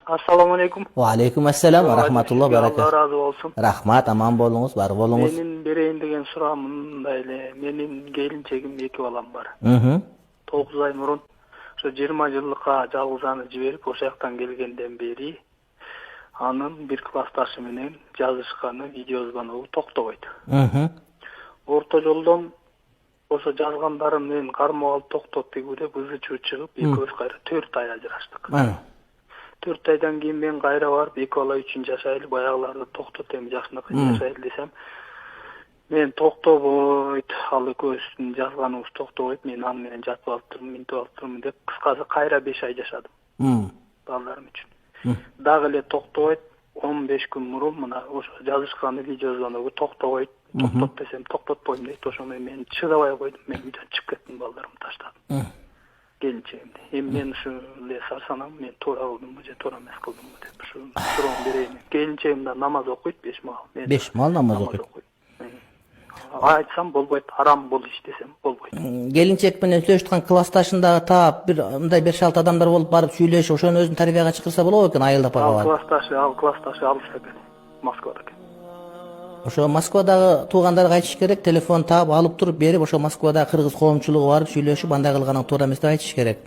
Assalamu alaikum. Wa alaikum assalam wa rahmatullah Allah barakatuh. razı olsun. Rahmat, aman bolunuz, bar bolunuz. Menin bereyim degen suram mындай эле. Menin келинчегim 2 balam var. 9 ay murun şu 20 жылдыкка жалгызаны жиберип, ошол жактан келгенден бери анын bir классташы менен жазышканы, видео звоногу токтобойт. Орто жолдон ошо жазгандарын мен кармап алып токтот дегенде ызы-чуу чыгып, экөөбүз кайра 4 ай ажырашtık. 4 aydan keyin ben kayra varıp 2 bala 3. yaşaylı bayağılarda toktut hem yaşındaki yaşaylı desem men toktoboyt alı köstün yazganыбыз toktoboyt men an menen jatıp alıp turmун mintiп alıp turmун dep kıskası kayra 5 ay yaşadım balalarım üçün dagы эле toktoboyt 15 gün murun mına oşo жазышканы видео звоногу toktoboyt toktot desem toktotпойм дейт ошону мен чыдабай койдум мен үйдөн чыгып кеттим балдарымды таштадым gelineceğimdi. Hem ben şu sarsanam, ben tora oldum, tora mes kıldım dep şu durum bereyim. Gelineceğimde namaz okuyup 5 mal. 5 mal namaz okuyup. Aytsam bolboyt, haram bol iş desem bolboyt. Gelinçek менен сөйлөшүп классташындагы таап бир мындай 5-6 адамдар болуп барып сүйлөшүп, ошону өзүнүн тарбияга чакырса болобу экен, айылдап ага. Классташы алыс экен. Москвада экен. Ошо Москвадагы туугандарга айтыш керек, телефон таап алып туруп берип, ошо Москвадагы кыргыз коомчулугу барып сүйлөшүп, андай кылганың туура эмес деп айтыш керек.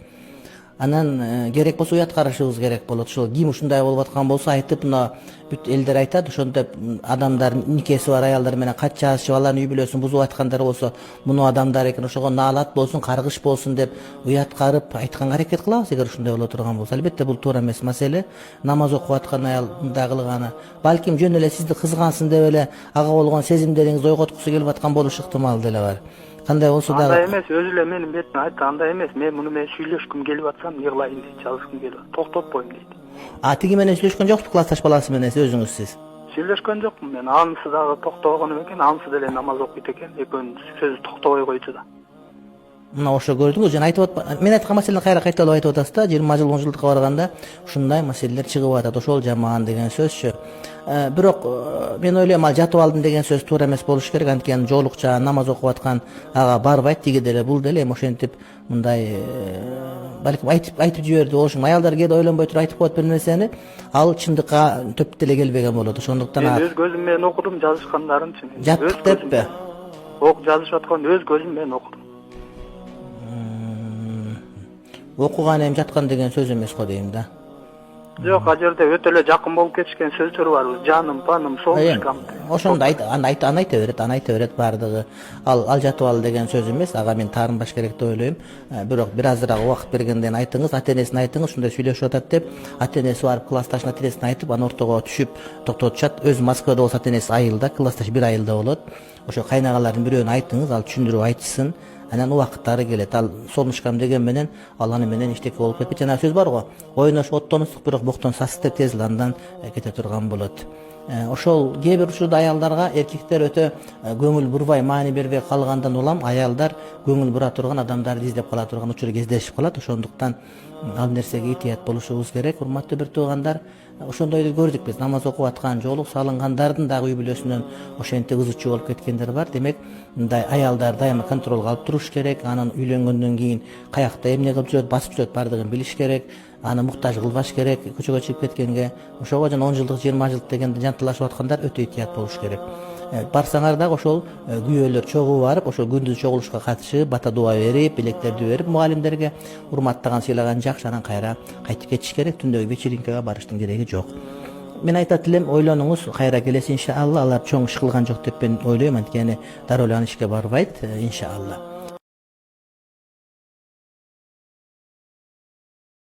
Анан керек болсо уят карашыбыз керек болот. Ошол ким ушундай болуп аткан болсо айтып, мына бүт элдер айтат, ошондой адамдар никеси бар аялдар менен кат жазышып, алардын үй бүлөсүн бузуп аткандар болсо, муну адамдар экен, ошого наалат болсун, каргыш болсун деп уят карып айтканга аракет кылабыз эгер ушундай боло турган болсо. Албетте бул туура эмес маселе. Намаз окуп аткан аял мындай кылганы, балким жөн эле сизди кызгансын деп эле ага болгон сезимдериңизди ойготкусу келип аткан болушу ыктымал деле бар. Кандай болсо дагы. Андай эмес, өзү эле менин бетиме айтты, андай эмес. Мен муну менен сүйлөшкүм келип атсам, йыглайын дейт, жазышкым келип атат. Токтотпойм дейт. Тиги менен сүйлөшкөн жоксуз, классташ баласы менен өзүңүз сиз. Сүйлөшкөн жокмун мен. Анысы дагы токтобогон экен, анысы деле намаз окуйт экен. Экөөнүн сөзү токтобой койчу да. Мына ошо көрдүңүз, жана айтып атпа. Мен айткан маселени кайра кайталап айтып атасыз да, 20 жыл 10 жылдыкка барганда ушундай маселелер чыгып атат. Ошол жаман деген сөзчү. Бирок мен ойлойм, ал жатып алдым деген сөз туура эмес болуш керек. Анткени жоолукча намаз окуп аткан ага барбайт, тиги деле бул деле ошентип мындай балким айтып жиберди болушум. Аялдар кээде ойлонбой туруп айтып коет бир нерсени, ал чындыкка төп деле келбеген болот. Ошондуктан мен өз көзүм менен окудум жазышкандарынчы. Жаттык деппи? Жазышып аткан өз көзүм менен окудум. Окуган эми жаткан деген сөз эмес го дейм да. Жок, ал жерде өтө эле жакын болуп кетишкен сөздөр бар. Жаным, паным, солнышкам. Ошондо айта берет бардыгы. Ал жатып ал деген сөз эмес, ага мен таарынбаш керек деп ойлойм. Бирок бир азыраак убакыт бергенден айтыңыз, ата-энесине айтыңыз, ушундай сүйлөшүп атат деп, ата-энеси барып классташына ата-энесине айтып, анан ортого түшүп токтотушат. Өзү Москвада болсо ата-энеси айылда, классташ бир айылда болот. Ошо кайнагалардын бирөөнө айтыңыз, ал түшүндүрүп айтышсын. Анан убакыттары келет. Ал солнышкам деген менен ал аны менен иштеке болуп кетпейт. Жана сөз бар го. Ойнош оттон ысык, бирок боктон сасык деп тез андан кете турган болот. Ошол кээ бир учурда аялдарга эркектер өтө көңүл бурбай, маани бербей калгандан улам аялдар көңүл бура турган адамдарды издеп кала турган учур кездешип калат. Ошондуктан ал нерсеге итият болушубуз керек. Урматтуу бир туугандар, ошондойду көрдүк биз. Намаз окуп аткан, жоолук салынгандардын дагы үй бүлөсүнөн ошентип ызы-чуу болуп кеткендер бар. Демек, мындай аялдар дайыма контролго алып туруш керек. Анын үйлөнгөндөн кийин каякта эмне кылып жүрөт, басып жүрөт бардыгын билиш керек. Аны муктаж кылбаш керек, көчөгө чыгып кеткенге. Ошого жана 10 жылдык, 20 жылдык дегенде жантылашып аткандар өтө итият болуш керек. Барсаңар дагы ошол күйөөлөр чогуу барып, ошол күндүз чогулушка катышып, бата дуа берип, билектерди берип, мугалимдерге урматтаган, сыйлаган жакшы, анан кайра кайтып кетиш керек. Түндөгү вечеринкага барыштын кереги жок. Мен айтат элем, ойлонуңуз, кайра келесин иншалла. Алар чоң иш кылган жок деп мен ойлойм, анткени дароо эле аны ишке барбайт, иншалла.